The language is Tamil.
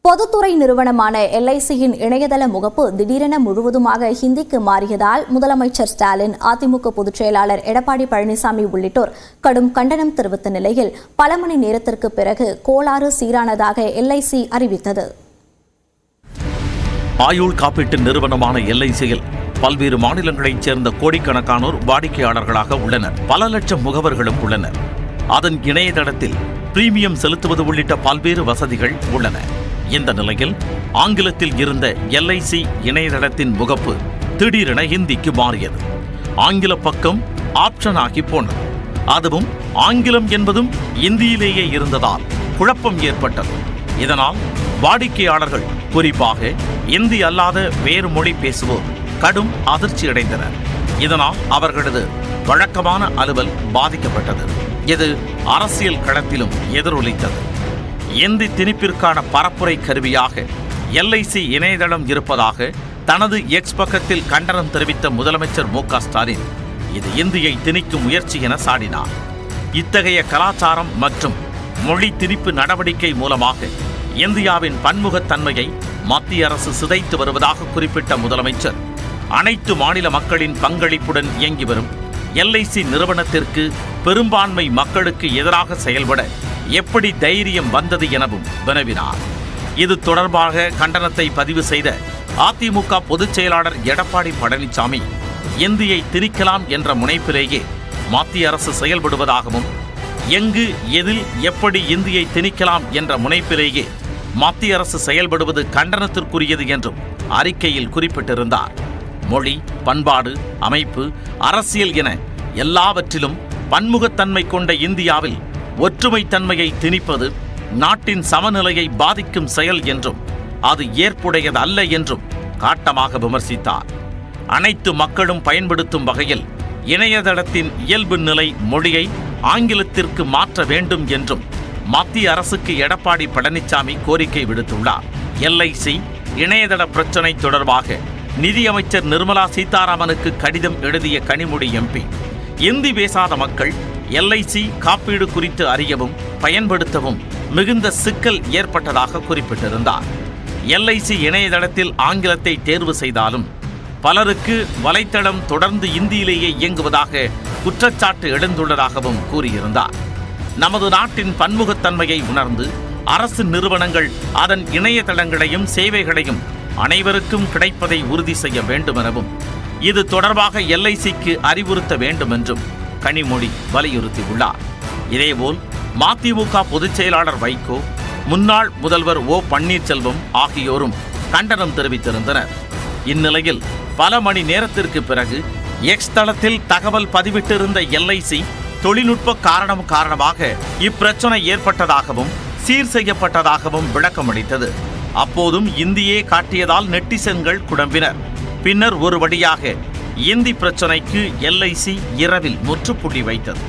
பொதுத்துறை நிறுவனமான LICயின் இணையதள முகப்பு திடீரென முழுவதுமாக ஹிந்திக்கு மாறியதால் முதலமைச்சர் ஸ்டாலின், அதிமுக பொதுச் செயலாளர் எடப்பாடி பழனிசாமி உள்ளிட்டோர் கடும் கண்டனம் தெரிவித்த நிலையில் பல மணி நேரத்திற்கு பிறகு கோளாறு சீரானதாக LIC அறிவித்தது. ஆயுள் காப்பீட்டு நிறுவனமான LICயில் பல்வேறு மாநிலங்களைச் சேர்ந்த கோடிக்கணக்கானோர் வாடிக்கையாளர்களாக உள்ளனர். பல லட்சம் முகவர்களும் உள்ளனர். அதன் இணையதளத்தில் பிரீமியம் செலுத்துவது உள்ளிட்ட பல்வேறு வசதிகள் உள்ளன. இந்த நிலையில் ஆங்கிலத்தில் இருந்த LIC இணையதளத்தின் முகப்பு திடீரென ஹிந்திக்கு மாறியது. ஆங்கில பக்கம் ஆப்ஷன் ஆகி போனது. அதுவும் ஆங்கிலம் என்பதும் இந்தியிலேயே இருந்ததால் குழப்பம் ஏற்பட்டது. இதனால் வாடிக்கையாளர்கள், குறிப்பாக இந்தி அல்லாத வேறு மொழி பேசுவோர் கடும் அதிர்ச்சியடைந்தனர். இதனால் அவர்களது வழக்கமான அலுவல் பாதிக்கப்பட்டது. இது அரசியல் களத்திலும் எதிரொலித்தது. இந்தி திணிப்பிற்கான பரப்புரை கருவியாக LIC இணையதளம் இருப்பதாக தனது X பக்கத்தில் கண்டனம் தெரிவித்த முதலமைச்சர் MK ஸ்டாலின், இது இந்தியை திணிக்கும் முயற்சி என சாடினார். இத்தகைய கலாச்சாரம் மற்றும் மொழி திணிப்பு நடவடிக்கை மூலமாக இந்தியாவின் பன்முகத்தன்மையை மத்திய அரசு சிதைத்து வருவதாக குறிப்பிட்ட முதலமைச்சர், அனைத்து மாநில மக்களின் பங்களிப்புடன் இயங்கி வரும் LIC நிறுவனத்திற்கு பெரும்பான்மை மக்களுக்கு எதிராக செயல்பட எப்படி தைரியம் வந்தது எனவும் வினவினார். இது தொடர்பாக கண்டனத்தை பதிவு செய்த அதிமுக பொதுச் செயலாளர் எடப்பாடி பழனிசாமி, இந்தியை திணிக்கலாம் என்ற முனைப்பிலேயே மத்திய அரசு செயல்படுவதாகவும், எங்கு எதில் எப்படி இந்தியை திணிக்கலாம் என்ற முனைப்பிலேயே மத்திய அரசு செயல்படுவது கண்டனத்திற்குரியது என்றும் அறிக்கையில் குறிப்பிட்டிருந்தார். மொழி, பண்பாடு, அமைப்பு, அரசியல் என எல்லாவற்றிலும் பன்முகத்தன்மை கொண்ட இந்தியாவில் ஒற்றுமைத்தன்மையை திணிப்பது நாட்டின் சமநிலையை பாதிக்கும் செயல் என்றும் அது ஏற்புடையது அல்ல என்றும் காட்டமாக விமர்சித்தார். அனைத்து மக்களும் பயன்படுத்தும் வகையில் இணையதளத்தின் இயல்பு நிலை மொழியை ஆங்கிலத்திற்கு மாற்ற வேண்டும் என்றும் மத்திய அரசுக்கு எடப்பாடி பழனிசாமி கோரிக்கை விடுத்துள்ளார். LIC இணையதள பிரச்சினை தொடர்பாக நிதியமைச்சர் நிர்மலா சீதாராமனுக்கு கடிதம் எழுதிய கனிமொழி MP, இந்தி பேசாத மக்கள் LIC காப்பீடு குறித்து அறியவும் பயன்படுத்தவும் மிகுந்த சிக்கல் ஏற்பட்டதாக குறிப்பிட்டிருந்தார். LIC இணையதளத்தில் ஆங்கிலத்தை தேர்வு செய்தாலும் பலருக்கு வலைத்தளம் தொடர்ந்து இந்தியிலேயே இயங்குவதாக குற்றச்சாட்டு எழுந்துள்ளதாகவும் கூறியிருந்தார். நமது நாட்டின் பன்முகத்தன்மையை உணர்ந்து அரசு நிறுவனங்கள் அதன் இணையதளங்களையும் சேவைகளையும் அனைவருக்கும் கிடைப்பதை உறுதி செய்ய வேண்டும் எனவும், இது தொடர்பாக LICக்கு அறிவுறுத்த வேண்டும் என்றும் கனிமொழி வலியுறுத்தியுள்ளார். இதேபோல் மதிமுக பொதுச் செயலாளர் வைகோ, முன்னாள் முதல்வர் O பன்னீர்செல்வம் ஆகியோரும் கண்டனம் தெரிவித்திருந்தனர். இந்நிலையில் பல மணி நேரத்திற்கு பிறகு X தளத்தில் தகவல் பதிவிட்டிருந்த LIC தொழில்நுட்ப காரணமாக இப்பிரச்சனை ஏற்பட்டதாகவும் சீர் செய்யப்பட்டதாகவும் விளக்கமளித்தது. அப்போதும் இந்தியே காட்டியதால் நெட்டிசன்கள் குழம்பினர். பின்னர் ஒரு வழியாக இந்தி பிரச்சனைக்கு LIC இரவில் முற்றுப்புள்ளி வைத்தது.